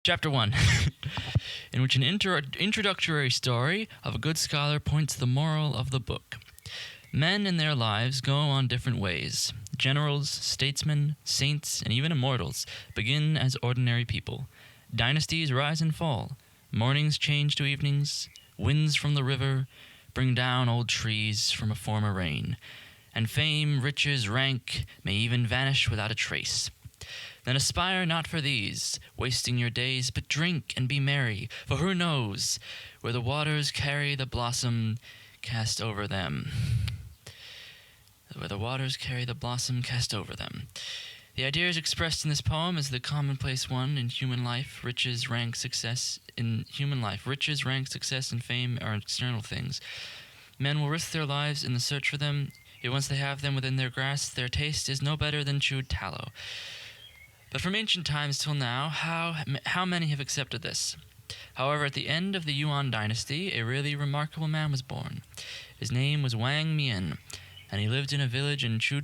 Chapter 1, in which an introductory story of a good scholar points the moral of the book. Men in their lives go on different ways. Generals, statesmen, saints, and even immortals begin as ordinary people. Dynasties rise and fall. Mornings change to evenings. Winds from the river bring down old trees from a former reign. And fame, riches, rank may even vanish without a trace. Then aspire not for these, wasting your days, but drink and be merry, for who knows where the waters carry the blossom cast over them. Where the waters carry the blossom cast over them. The ideas expressed in this poem is the commonplace one in human life. Riches, rank, success in human life. Riches, rank, success, and fame are external things. Men will risk their lives in the search for them. Yet once they have them within their grasp, their taste is no better than chewed tallow. But from ancient times till now, how many have accepted this? However, at the end of the Yuan dynasty, a really remarkable man was born. His name was Wang Mian, and he lived in a village in Chu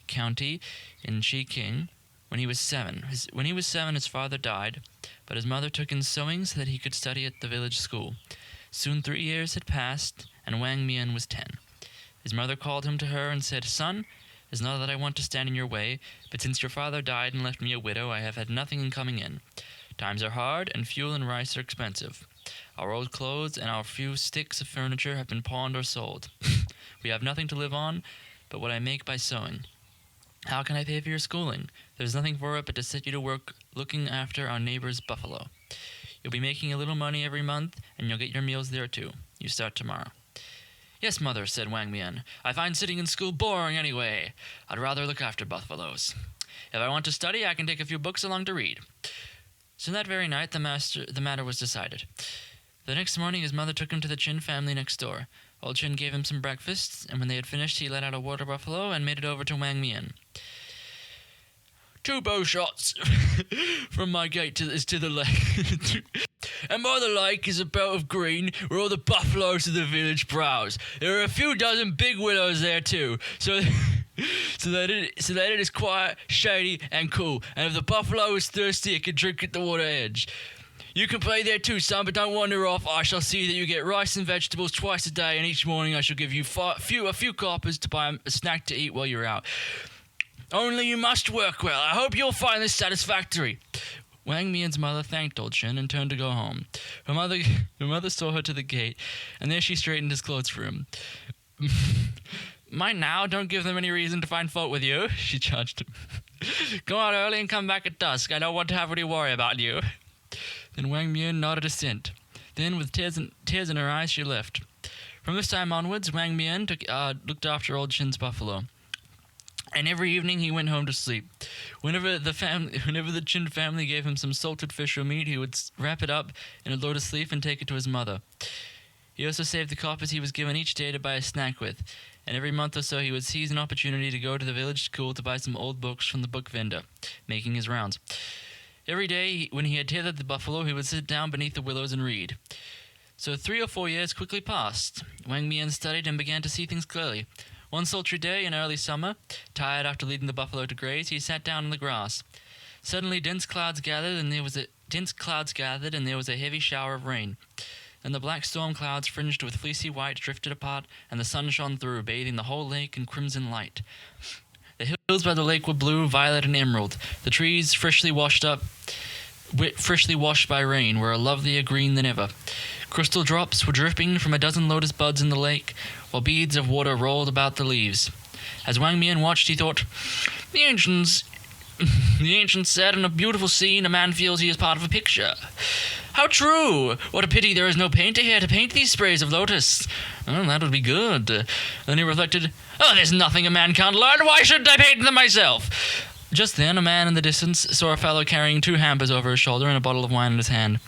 County in Qiqing when he was 7. When he was 7, his father died, but his mother took in sewing so that he could study at the village school. Soon 3 years had passed, and Wang Mian was 10. His mother called him to her and said, "Son, it's not that I want to stand in your way, but since your father died and left me a widow, I have had nothing in coming in. Times are hard, and fuel and rice are expensive. Our old clothes and our few sticks of furniture have been pawned or sold. We have nothing to live on but what I make by sewing. How can I pay for your schooling? There's nothing for it but to set you to work looking after our neighbor's buffalo. You'll be making a little money every month, and you'll get your meals there too. You start tomorrow." "Yes, mother," said Wang Mian. "I find sitting in school boring anyway. I'd rather look after buffaloes. If I want to study, I can take a few books along to read." So that very night, the matter was decided. The next morning, his mother took him to the Chin family next door. Old Chin gave him some breakfast, and when they had finished, he let out a water buffalo and made it over to Wang Mian. "2 bow shots from my gate to the lake. And by the lake is a belt of green where all the buffaloes of the village browse. There are a few dozen big willows there too, so that it is quiet, shady, and cool. And if the buffalo is thirsty, it can drink at the water edge. You can play there too, son, but don't wander off. I shall see that you get rice and vegetables twice a day, and each morning I shall give you a few coppers to buy a snack to eat while you're out. Only you must work well. I hope you'll find this satisfactory." Wang Mian's mother thanked old Chin and turned to go home. Her mother saw her to the gate, and there she straightened his clothes for him. "Mind now, don't give them any reason to find fault with you," she charged him. "Go out early and come back at dusk. I don't want to have any worry about you." Then Wang Mian nodded assent. Then, with tears in her eyes, she left. From this time onwards, Wang Mian looked after old Chin's buffalo. And every evening he went home to sleep. Whenever the Chin family gave him some salted fish or meat, he would wrap it up in a lotus leaf and take it to his mother. He also saved the coppers he was given each day to buy a snack with, and every month or so he would seize an opportunity to go to the village school to buy some old books from the book vendor, making his rounds. Every day, when he had tethered the buffalo, he would sit down beneath the willows and read. So 3 or 4 years quickly passed. Wang Mian studied and began to see things clearly. One sultry day in early summer, tired after leading the buffalo to graze, he sat down in the grass. Suddenly dense clouds gathered, and there was a heavy shower of rain. Then the black storm clouds fringed with fleecy white drifted apart, and the sun shone through, bathing the whole lake in crimson light. The hills by the lake were blue, violet, and emerald. The trees, freshly washed by rain, were a lovelier green than ever. Crystal drops were dripping from a dozen lotus buds in the lake, while beads of water rolled about the leaves. As Wang Mian watched, he thought, The ancients said, in a beautiful scene, a man feels he is part of a picture. How true! What a pity there is no painter here to paint these sprays of lotus. Well, that would be good. Then he reflected, there's nothing a man can't learn. Why shouldn't I paint them myself? Just then, a man in the distance saw a fellow carrying 2 hampers over his shoulder and a bottle of wine in his hand.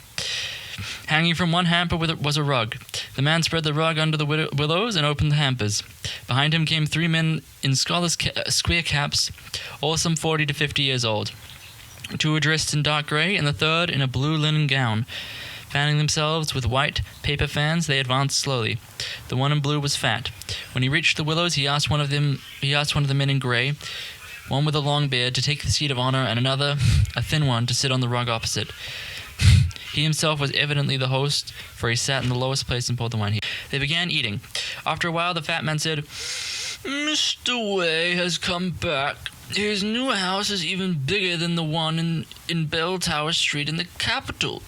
Hanging from one hamper was a rug. The man spread the rug under the willows and opened the hampers. Behind him came 3 men in scholars' square caps, all some 40 to 50 years old. 2 were dressed in dark grey, and the third in a blue linen gown. Fanning themselves with white paper fans, they advanced slowly. The one in blue was fat. When he reached the willows, he asked one of the men in grey, one with a long beard, to take the seat of honor, and another, a thin one, to sit on the rug opposite. He himself was evidently the host, for he sat in the lowest place and poured the wine. They began eating. After a while, the fat man said, "Mr. Way has come back. His new house is even bigger than the one in Bell Tower Street in the capital.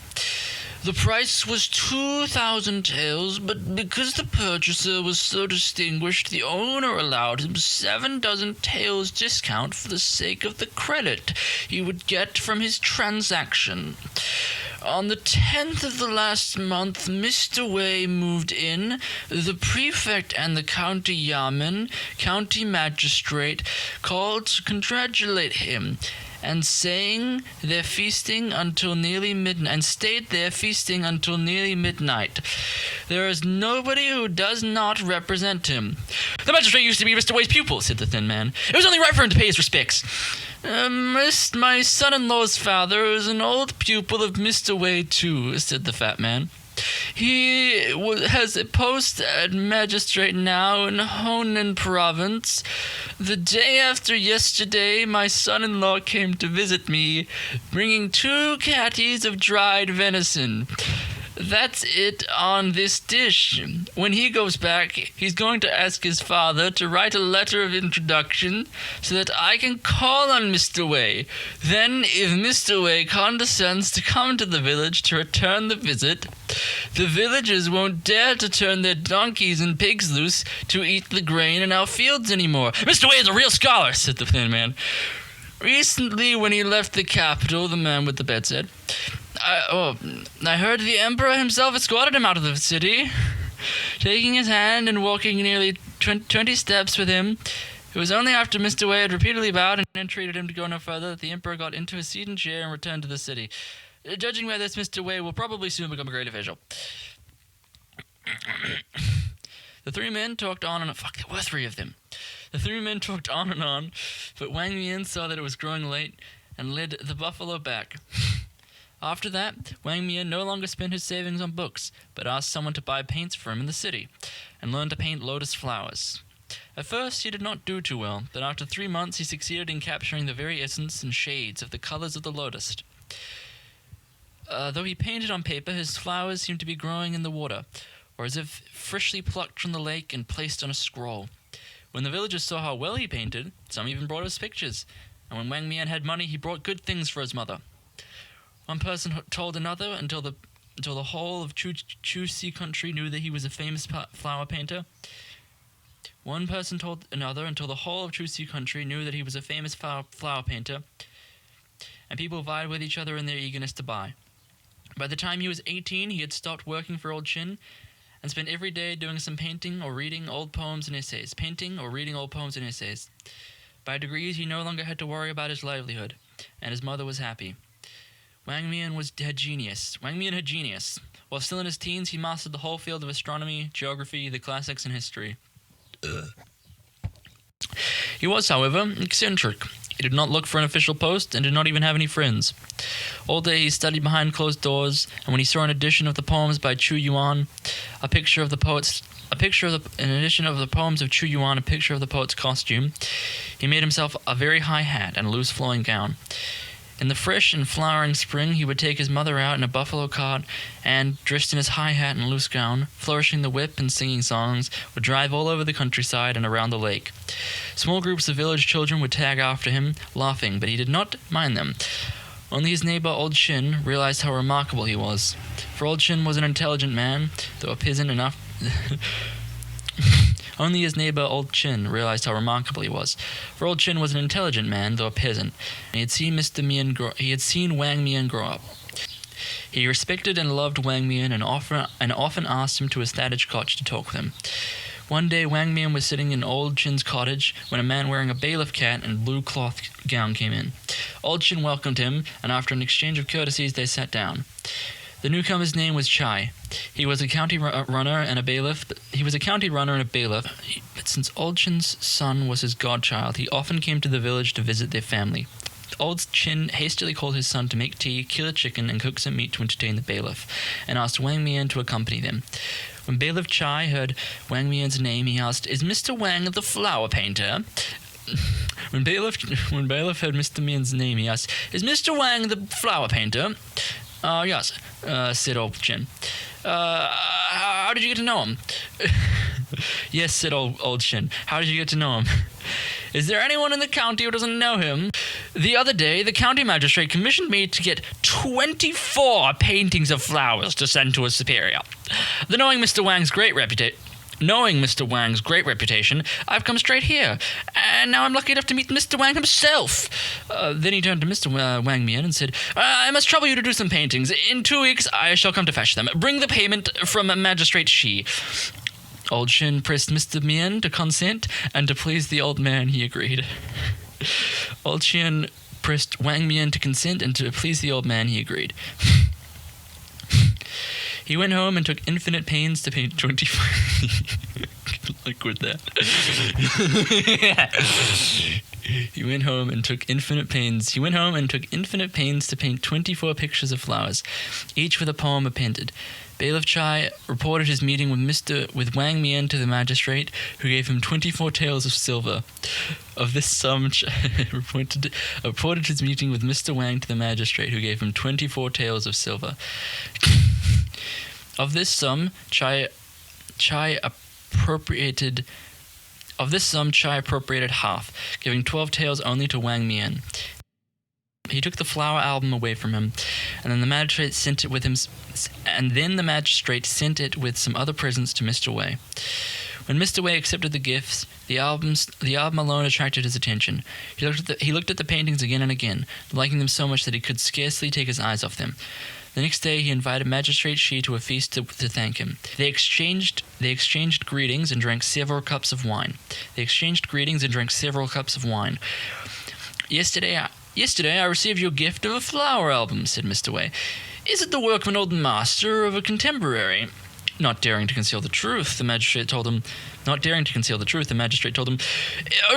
The price was 2,000 taels, but because the purchaser was so distinguished, the owner allowed him 7 dozen taels discount for the sake of the credit he would get from his transaction. On the 10th of the last month, Mr. Way moved in. The prefect and the county yamen, county magistrate, called to congratulate him, and stayed there feasting until nearly midnight. There is nobody who does not represent him." "The magistrate used to be Mr. Way's pupil," said the thin man. "It was only right for him to pay his respects." My son-in-law's father is an old pupil of Mr. Way too," said the fat man. "He has a post at magistrate now in Honan province. The day after yesterday, my son-in-law came to visit me, bringing 2 catties of dried venison. That's it on this dish. When he goes back, he's going to ask his father to write a letter of introduction so that I can call on Mr. Way. Then, if Mr. Way condescends to come to the village to return the visit, the villagers won't dare to turn their donkeys and pigs loose to eat the grain in our fields anymore." "Mr. Way is a real scholar," said the thin man. "Recently, when he left the capital," the man with the bed said, I heard the emperor himself escorted him out of the city, taking his hand and walking nearly 20 steps with him. It was only after Mr. Way had repeatedly bowed and entreated him to go no further that the emperor got into his seat and chair and returned to the city. Judging by this, Mr. Way will probably soon become a great official." The 3 men talked on and on. Fuck, there were 3 of them. The 3 men talked on and on, but Wang Mian saw that it was growing late and led the buffalo back. After that, Wang Mian no longer spent his savings on books, but asked someone to buy paints for him in the city, and learned to paint lotus flowers. At first he did not do too well, but after 3 months he succeeded in capturing the very essence and shades of the colors of the lotus. Though he painted on paper, his flowers seemed to be growing in the water, or as if freshly plucked from the lake and placed on a scroll. When the villagers saw how well he painted, some even brought us pictures, and when Wang Mian had money, he brought good things for his mother. One person told another until the whole of Chu-Si country knew that he was a famous flower painter. One person told another until the whole of Chu-Si country knew that he was a famous flower painter, and people vied with each other in their eagerness to buy. By the time he was 18, he had stopped working for Old Chin and spent every day doing some painting or reading old poems and essays. By degrees, he no longer had to worry about his livelihood, and his mother was happy. Wang Mian had genius. While still in his teens, he mastered the whole field of astronomy, geography, the classics, and history. He was, however, eccentric. He did not look for an official post and did not even have any friends. All day he studied behind closed doors, and when he saw an edition of the poems by Chu Yuan, a picture of the poet's costume, he made himself a very high hat and a loose flowing gown. In the fresh and flowering spring, he would take his mother out in a buffalo cart and, dressed in his high hat and loose gown, flourishing the whip and singing songs, would drive all over the countryside and around the lake. Small groups of village children would tag after him, laughing, but he did not mind them. Only his neighbor Old Chin realized how remarkable he was. For Old Chin was an intelligent man, though a peasant enough... Only his neighbor Old Chin realized how remarkable he was. For Old Chin was an intelligent man, though a peasant, and he had seen Wang Mian grow up. He respected and loved Wang Mian and often asked him to his thatched cottage to talk with him. One day Wang Mian was sitting in Old Chin's cottage when a man wearing a bailiff cap and blue cloth gown came in. Old Chin welcomed him, and after an exchange of courtesies they sat down. The newcomer's name was Chai. He was a county runner and a bailiff. But since Old Chin's son was his godchild, he often came to the village to visit their family. Old Chin hastily called his son to make tea, kill a chicken, and cook some meat to entertain the bailiff, and asked Wang Mian to accompany them. When Bailiff Chai heard Wang Mian's name, he asked, "Is Mr. Wang the flower painter?" When bailiff heard Mr. Mian's name, he asked, "Is Mr. Wang the flower painter?" Yes, said Old Chin. How did you get to know him? Yes, said Old Chin. How did you get to know him? Is there anyone in the county who doesn't know him? The other day, the county magistrate commissioned me to get 24 paintings of flowers to send to his superior. Knowing Mr. Wang's great reputation, I've come straight here, and now I'm lucky enough to meet Mr. Wang himself. Then he turned to Mr. Wang Mian and said, I must trouble you to do some paintings. In 2 weeks, I shall come to fetch them. Bring the payment from Magistrate Shi. Old Shin pressed Mr. Mian to consent, and to please the old man, he agreed. Old Shin pressed Wang Mian to consent, and to please the old man, he agreed. He went home and took infinite pains to paint 25. Good luck with that. He went home and took infinite pains to paint 24 pictures of flowers, each with a poem appended. Bailiff Chai reported his meeting with Wang Mian to the magistrate, who gave him 24 taels of silver. Of this sum, Chai reported his meeting with Mr. Wang to the magistrate, who gave him 24 taels of silver. Of this sum, Chai appropriated half, giving 12 taels only to Wang Mian. He took the flower album away from him, and then the magistrate sent it with some other presents to Mr. Wei. When Mr. Wei accepted the gifts, the album alone attracted his attention. He looked at the paintings again and again, liking them so much that he could scarcely take his eyes off them. The next day, he invited Magistrate Shi to a feast to thank him. They exchanged greetings and drank several cups of wine. Yesterday, I received your gift of a flower album, said Mr. Wei. Is it the work of an old master or of a contemporary? Not daring to conceal the truth, the magistrate told him. It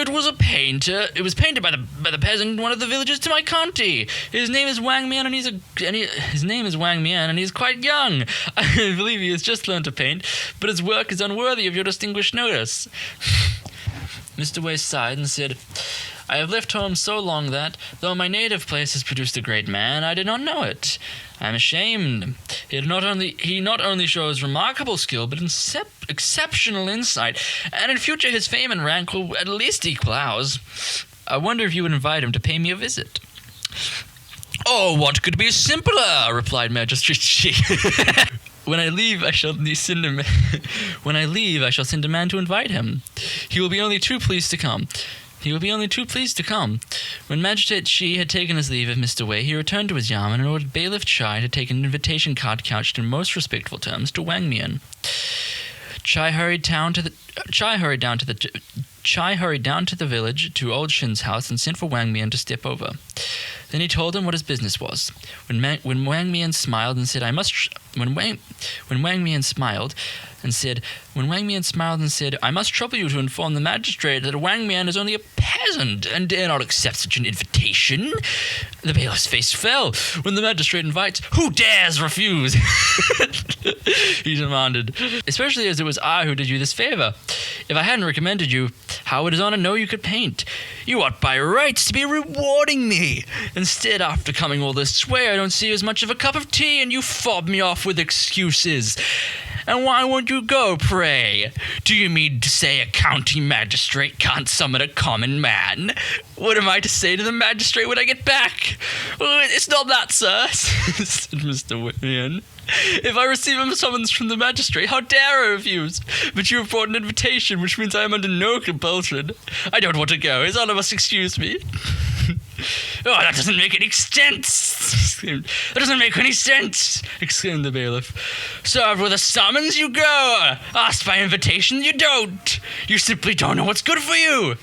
was a painter. It was painted by the peasant in one of the villages to my county. His name is Wang Mian, and he's quite young. I believe he has just learned to paint, but his work is unworthy of your distinguished notice. Mr. Wei sighed and said, I have left home so long that, though my native place has produced a great man, I did not know it. I am ashamed. He not only shows remarkable skill, but exceptional insight, and in future his fame and rank will at least equal ours. I wonder if you would invite him to pay me a visit. Oh, what could be simpler? Replied Magistrate Shi. When I leave, I shall send a man to invite him. He will be only too pleased to come. When Magistrate Shi had taken his leave of Mr. Wei, he returned to his yamen and ordered Bailiff Chai to take an invitation card couched in most respectful terms to Wang Mian. Chai hurried down to the village to Old Shin's house and sent for Wang Mian to step over. Then he told him what his business was. When Wang Mian smiled and said, I must trouble you to inform the magistrate that Wang Mian is only a peasant and dare not accept such an invitation. The bailiff's face fell. When the magistrate invites, who dares refuse? He demanded, especially as it was I who did you this favor. If I hadn't recommended you, how would his honor know you could paint? You ought by rights to be rewarding me. Instead, after coming all this way, I don't see as much of a cup of tea, and you fob me off with excuses. And why won't you go, pray? Do you mean to say a county magistrate can't summon a common man? What am I to say to the magistrate when I get back? It's not that, sir, said Mr. Whitman. If I receive a summons from the magistrate, how dare I refuse? But you have brought an invitation, which means I am under no compulsion. I don't want to go. His honor must excuse me. Oh, that doesn't make any sense! Exclaimed the bailiff. Served with a summons, you go! Asked by invitation, you don't! You simply don't know what's good for you!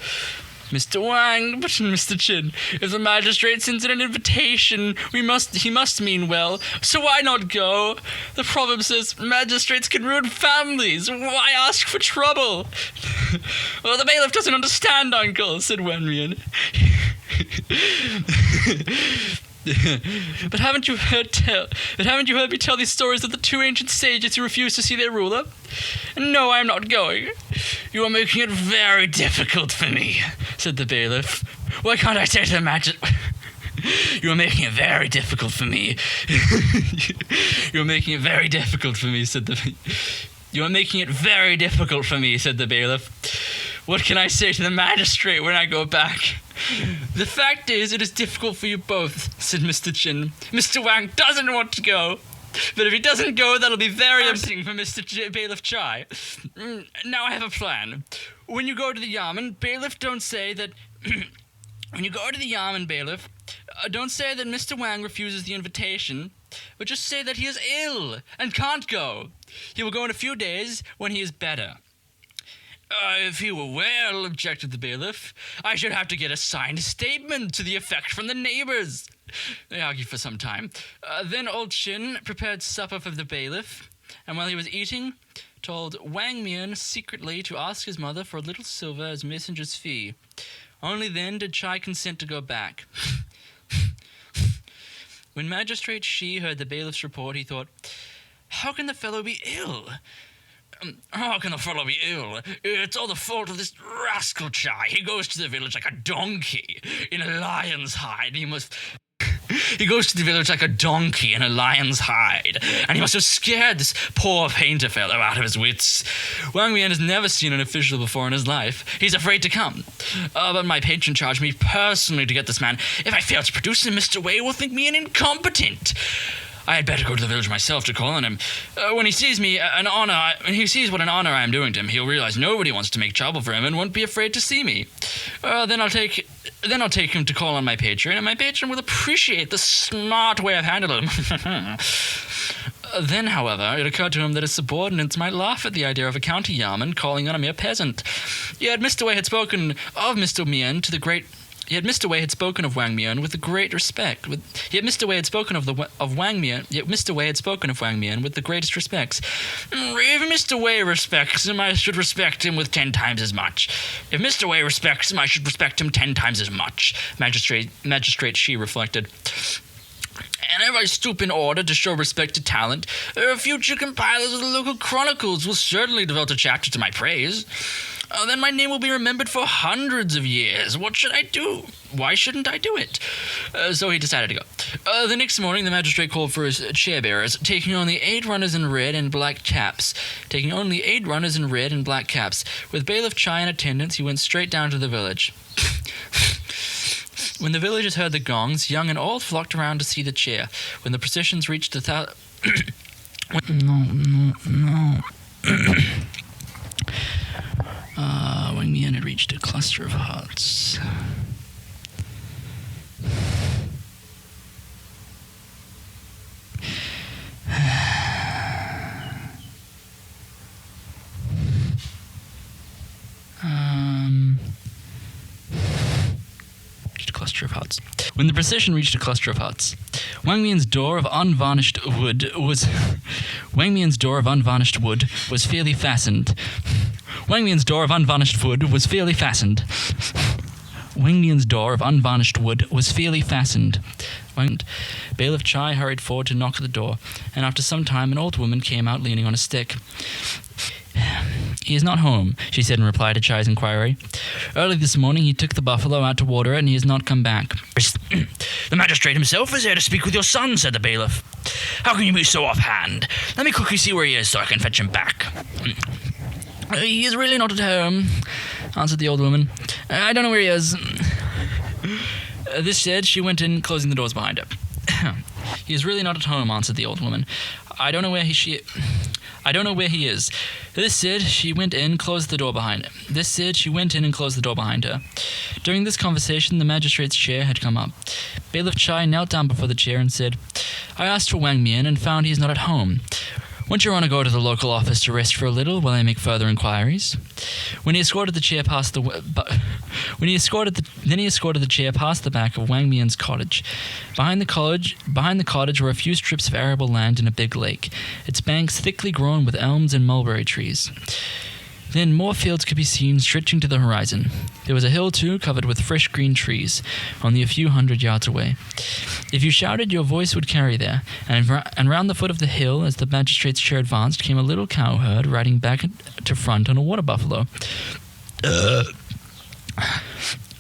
Mr. Wang, but Mr. Chin, if the magistrate sends in an invitation, he must mean well, so why not go? The proverb says magistrates can ruin families. Why ask for trouble? Well, the bailiff doesn't understand, uncle, said Wen Mian. But haven't you heard me tell these stories of the two ancient sages who refused to see their ruler? No, I am not going. You are making it very difficult for me. said the bailiff. What can't I say to the magistrate? You are making it very difficult for me. You are making it very difficult for me, said the... You are making it very difficult for me, said the bailiff. What can I say to the magistrate when I go back? The fact is, it is difficult for you both, said Mr. Chin. Mr. Wang doesn't want to go. But if he doesn't go, that'll be very embarrassing for Mr. Bailiff Chai. Now I have a plan. When you go to the Yamen, bailiff, don't say that... When you go to the Yamen, bailiff, don't say that Mr. Wang refuses the invitation, but just say that he is ill and can't go. He will go in a few days when he is better. If he were well, objected the bailiff, I should have to get a signed statement to the effect from the neighbors. They argued for some time. Then old Chin prepared supper for the bailiff, and while he was eating, told Wang Mian secretly to ask his mother for a little silver as messenger's fee. Only then did Chai consent to go back. When Magistrate Shi heard the bailiff's report, he thought, how can the fellow be ill? How can the fellow be ill? It's all the fault of this rascal Chai. He goes to the village like a donkey in a lion's hide. He goes to the village like a donkey in a lion's hide, and he must have scared this poor painter fellow out of his wits. Wang Mian has never seen an official before in his life. He's afraid to come. But my patron charged me personally to get this man. If I fail to produce him, Mr. Wei will think me an incompetent. I had better go to the village myself to call on him. When he sees me, when he sees what an honor I am doing to him, he'll realize nobody wants to make trouble for him and won't be afraid to see me. Then I'll take him to call on my patron, and my patron will appreciate the smart way I've handled him. Then, however, it occurred to him that his subordinates might laugh at the idea of a county Yamen calling on a mere peasant. Yet Mr. Wei had spoken of Mr. Mian to the great... Yet Mr. Wei had spoken of Wang Mian with the great respect. Yet Mr. Wei had spoken of Wang Mian with the greatest respects. If Mr. Wei respects him, I should respect him with 10 times as much. If Mr. Wei respects him, I should respect him 10 times as much. Magistrate Shi reflected. And if I stoop in order to show respect to talent, future compilers of the local chronicles will certainly devote a chapter to my praise. Then my name will be remembered for hundreds of years. What should I do? Why shouldn't I do it? So he decided to go. The next morning, the magistrate called for his chair-bearers, taking only 8 runners in red and black caps. With Bailiff Chai in attendance, he went straight down to the village. When the villagers heard the gongs, young and old flocked around to see the chair. When the processions reached the No. Wang Mian had reached a cluster of huts. When the procession reached a cluster of huts, Wang Mian's door of unvarnished wood was fairly fastened. Wang Mian's door of unvarnished wood was fairly fastened. Bailiff Chai hurried forward to knock at the door, and after some time an old woman came out leaning on a stick. He is not home, she said in reply to Chai's inquiry. Early this morning he took the buffalo out to water it, and he has not come back. The magistrate himself is here to speak with your son, said the bailiff. How can you be so offhand? Let me quickly see where he is so I can fetch him back. He is really not at home, answered the old woman. I don't know where he is. This said, she went in, closing the doors behind her. He is really not at home, answered the old woman. I don't know where he is. This said, she went in, closed the door behind her. During this conversation, the magistrate's chair had come up. Bailiff Chai knelt down before the chair and said, I asked for Wang Mian and found he is not at home. Won't Your Honor go to the local office to rest for a little while I make further inquiries? Then he escorted the chair past the back of Wang Mian's cottage. Behind the cottage were a few strips of arable land and a big lake, its banks thickly grown with elms and mulberry trees. Then more fields could be seen stretching to the horizon. There was a hill, too, covered with fresh green trees, only a few hundred yards away. If you shouted, your voice would carry there, and round the foot of the hill, as the magistrate's chair advanced, came a little cowherd riding back to front on a water buffalo.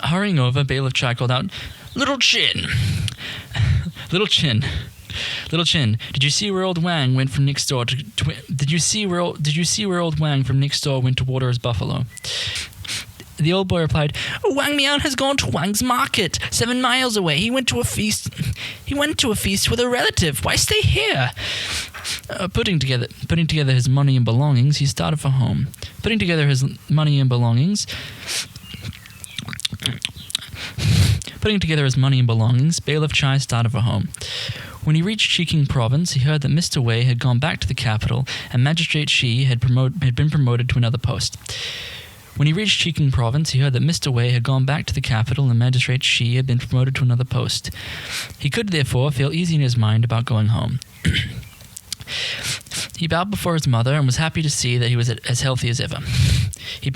Hurrying over, Bailiff Chai called out, "Little Chin! Little Chin! Little Chin, did you see where old Wang went from next door did you see where old Wang from next door went to water his buffalo?" The old boy replied, "Wang Mian has gone to Wang's market, 7 miles away. He went to a feast with a relative. Why stay here?" Putting together his money and belongings, he started for home. Putting together his money and belongings, Bailiff Chai started for home. When he reached Cheking Province, he heard that Mr. Wei had gone back to the capital, and Magistrate Shi had been promoted to another post. When he reached Cheking Province, he heard that Mr. Wei had gone back to the capital, and Magistrate Shi had been promoted to another post. He could, therefore, feel easy in his mind about going home. He bowed before his mother and was happy to see that he was as healthy as ever. She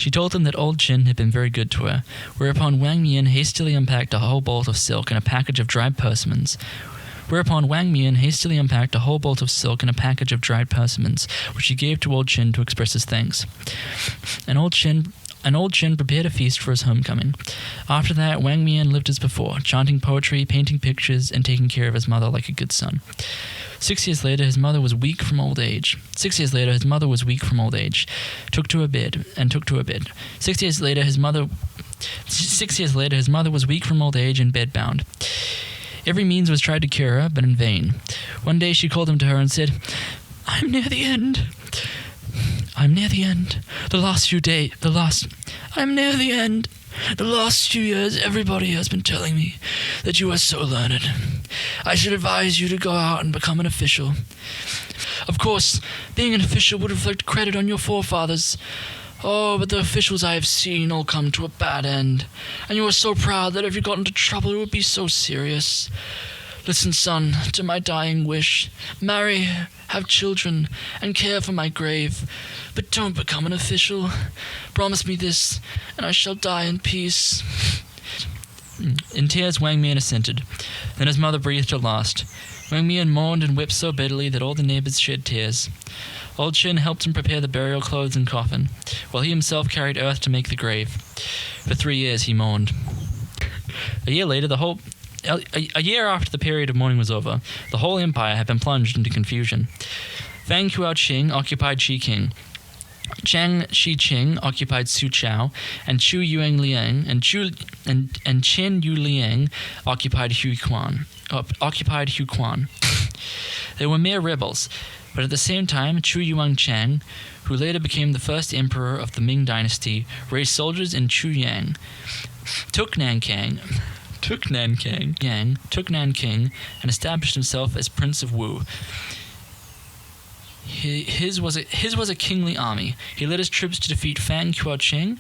told him that old Chin had been very good to her, whereupon Wang Mian hastily unpacked a whole bolt of silk and a package of dried persimmons, which he gave to old Chin to express his thanks. And old Chin prepared a feast for his homecoming. After that, Wang Mian lived as before, chanting poetry, painting pictures, and taking care of his mother like a good son. 6 years later, his mother was weak from old age. Took to her bed. 6 years later, his mother was weak from old age and bedbound. Every means was tried to cure her, but in vain. One day she called him to her and said, I'm near the end. The last few years, everybody has been telling me that you are so learned. I should advise you to go out and become an official. Of course, being an official would reflect credit on your forefathers. Oh, but the officials I have seen all come to a bad end. And you are so proud that if you got into trouble, it would be so serious. Listen, son, to my dying wish. Marry, have children, and care for my grave. But don't become an official. Promise me this, and I shall die in peace. In tears, Wang Mian assented. Then his mother breathed her last. Wang Mian mourned and wept so bitterly that all the neighbors shed tears. Old Chin helped him prepare the burial clothes and coffin, while he himself carried earth to make the grave. For 3 years he mourned. A year after the period of mourning was over, the whole empire had been plunged into confusion. Fang Kuao-ching occupied Chiking. Chang Shi-ching occupied Suqiao, and Chu Yuangliang and Chen Yuliang occupied Huquan. They were mere rebels, but at the same time, Chu Yuanchang, who later became the first emperor of the Ming dynasty, raised soldiers in Chuyang, took Nanking, and established himself as Prince of Wu. His was a kingly army. He led his troops to defeat Fang Kuao-ching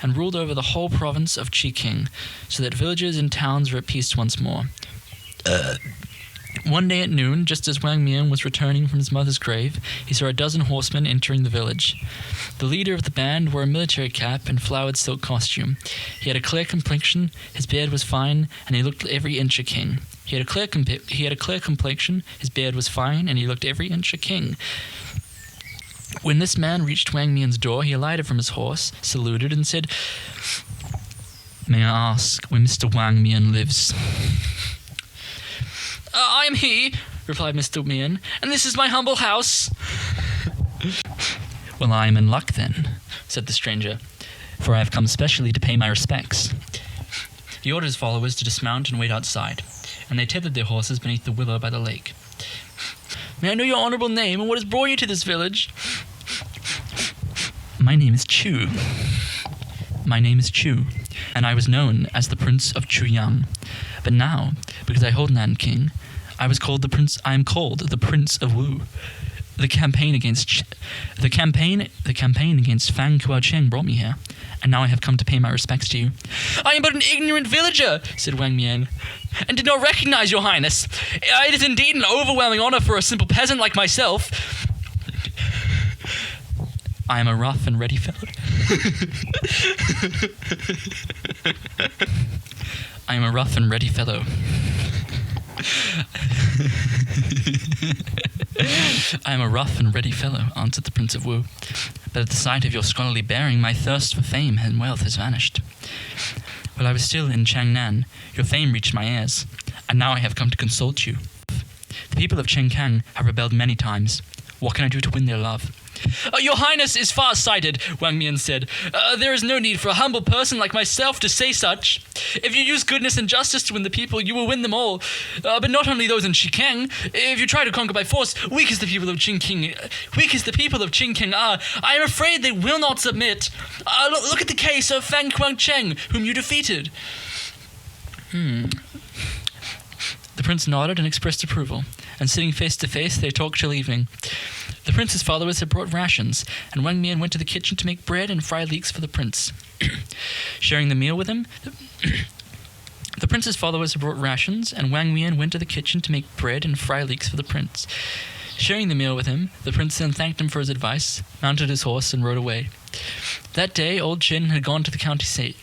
and ruled over the whole province of Cheking, so that villages and towns were at peace once more. One day at noon, just as Wang Mian was returning from his mother's grave, he saw a dozen horsemen entering the village. The leader of the band wore a military cap and flowered silk costume. He had a clear complexion, his beard was fine, and he looked every inch a king. He had a clear complexion, his beard was fine, and he looked every inch a king. When this man reached Wang Mian's door, he alighted from his horse, saluted, and said, "May I ask where Mr. Wang Mian lives?" "I am he," replied Mr. Mian, "and this is my humble house." "Well, I am in luck then," said the stranger, "for I have come specially to pay my respects." He ordered his followers to dismount and wait outside, and they tethered their horses beneath the willow by the lake. "May I know your honorable name and what has brought you to this village?" My name is Chu, and I was known as the Prince of Chuyang. But now, because I hold Nanking, I am called the Prince of Wu. The campaign against Fang Kuao-cheng brought me here, and now I have come to pay my respects to you." "I am but an ignorant villager," said Wang Mian, "and did not recognize your highness. It is indeed an overwhelming honor for a simple peasant like myself." "I am a rough and ready fellow." I am a rough and ready fellow, answered the Prince of Wu, but at the sight of your scholarly bearing, my thirst for fame and wealth has vanished. While I was still in Changnan, your fame reached my ears, and now I have come to consult you. The people of Chenkang have rebelled many times. What can I do to win their love? Your Highness is far-sighted, Wang Mian said. There is no need for a humble person like myself to say such. If you use goodness and justice to win the people, you will win them all. But not only those in Shikang. If you try to conquer by force, weak as the people of Qingking are, I am afraid they will not submit. Look at the case of Fang Guangcheng, whom you defeated. The prince nodded and expressed approval, and sitting face to face, they talked till evening. The prince's followers had brought rations, and Wang Mian went to the kitchen to make bread and fry leeks for the prince. Sharing the meal with him, the prince's followers had brought rations, and Wang Mian went to the kitchen to make bread and fry leeks for the prince. Sharing the meal with him, the prince then thanked him for his advice, mounted his horse, and rode away. That day, old Qin had gone to the county seat.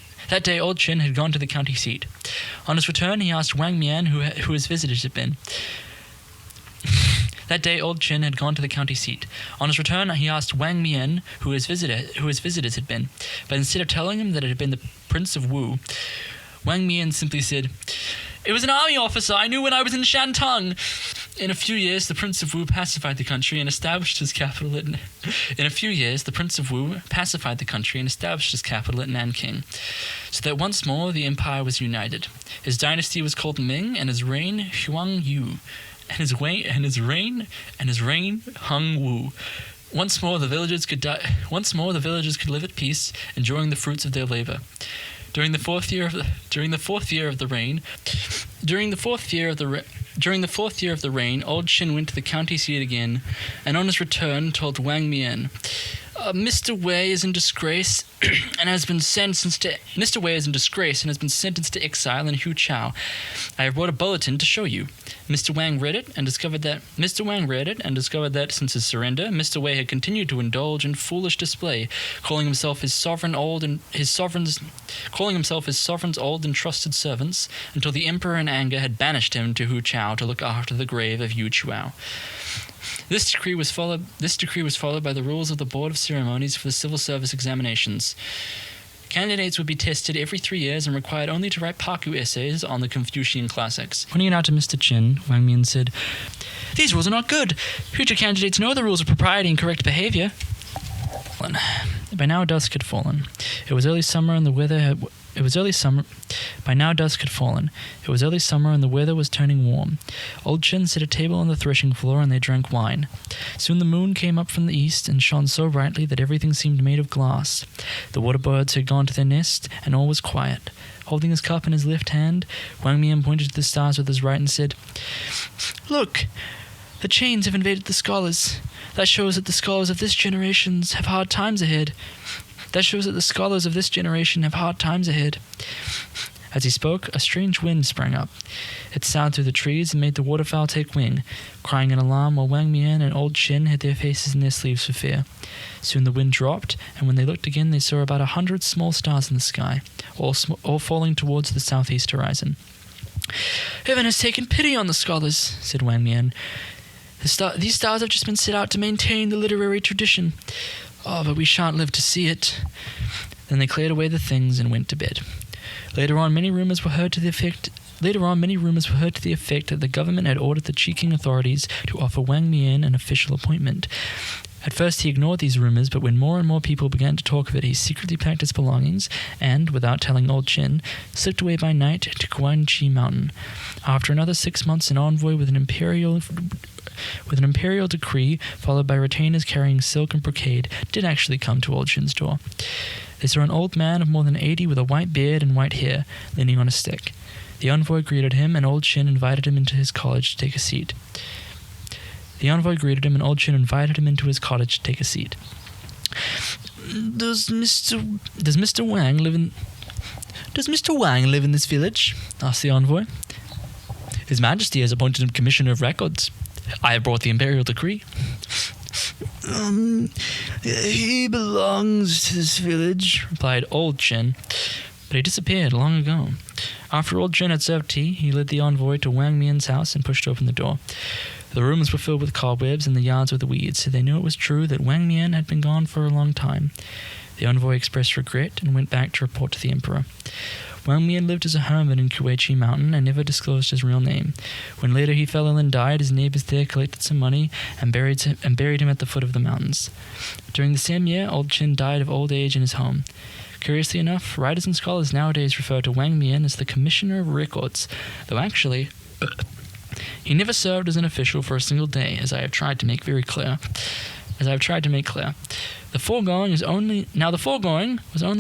On his return, he asked Wang Mian who his visitors had been. That day, old Qin had gone to the county seat. On his return, he asked Wang Mian who his visitors had been, but instead of telling him that it had been the Prince of Wu, Wang Mian simply said, "It was an army officer I knew when I was in Shantung." In a few years, the Prince of Wu pacified the country and established his capital at Nanking, so that once more the empire was united. His dynasty was called Ming, and his reign Huang Yu, and his reign Hung Wu. Once more the villagers could live at peace, enjoying the fruits of their labor. During the fourth year of the reign, old Qin went to the county seat again, and on his return told Wang Mian, Mr. Wei is in disgrace and has been sentenced to exile in Huqiao. I have brought a bulletin to show you. Mr. Wang read it and discovered that since his surrender, Mr. Wei had continued to indulge in foolish display, calling himself his sovereign's old and trusted servants, until the emperor in anger had banished him to Huqiao to look after the grave of Yu Chuao. This decree was followed by the rules of the Board of Ceremonies for the civil service examinations. Candidates would be tested every 3 years and required only to write Paku essays on the Confucian classics. Pointing it out to Mr. Qin, Wang Mian said, "These rules are not good. Future candidates know the rules of propriety and correct behavior." By now dusk had fallen. It was early summer and the weather was turning warm. Old Qin set a table on the threshing floor and they drank wine. Soon the moon came up from the east and shone so brightly that everything seemed made of glass. The water birds had gone to their nest and all was quiet. Holding his cup in his left hand, Wang Mian pointed to the stars with his right and said, "Look, the chains have invaded the scholars. That shows that the scholars of this generation have hard times ahead. As he spoke, a strange wind sprang up. It soughed through the trees and made the waterfowl take wing, crying in alarm while Wang Mian and old Qin hid their faces in their sleeves for fear. Soon the wind dropped, and when they looked again, they saw about 100 small stars in the sky, all falling towards the southeast horizon. "Heaven has taken pity on the scholars," said Wang Mian. "These stars have just been set out to maintain the literary tradition. Oh, but we shan't live to see it." Then they cleared away the things and went to bed. Later on, many rumors were heard to the effect that the government had ordered the Cheking authorities to offer Wang Mian an official appointment. At first he ignored these rumors, but when more and more people began to talk of it, he secretly packed his belongings and, without telling old Qin, slipped away by night to Guanxi Mountain. After another 6 months, an envoy with an imperial decree, followed by retainers carrying silk and brocade, did actually come to old Qin's door. They saw an old man of more than 80 with a white beard and white hair, leaning on a stick. The envoy greeted him, and old Qin invited him into his cottage to take a seat. Does Mr. Wang live in this village?" asked the envoy. "His Majesty has appointed him Commissioner of Records. I have brought the imperial decree." "He belongs to this village," replied old Qin. but he disappeared long ago. After old Chin had served tea, he led the envoy to Wang Mian's house and pushed open the door. The rooms were filled with cobwebs and the yards with weeds, so they knew it was true that Wang Mian had been gone for a long time. The envoy expressed regret and went back to report to the emperor. Wang Mian lived as a hermit in Kuei-chi Mountain and never disclosed his real name. When later he fell ill and died, his neighbors there collected some money and buried him at the foot of the mountains. During the same year, old Chin died of old age in his home. Curiously enough, writers and scholars nowadays refer to Wang Mian as the Commissioner of Records, though actually he never served as an official for a single day, as I have tried to make clear. The foregoing was only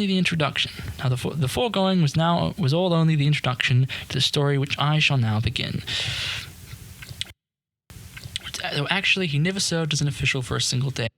the introduction. The foregoing was all only the introduction to the story which I shall now begin. Though actually he never served as an official for a single day.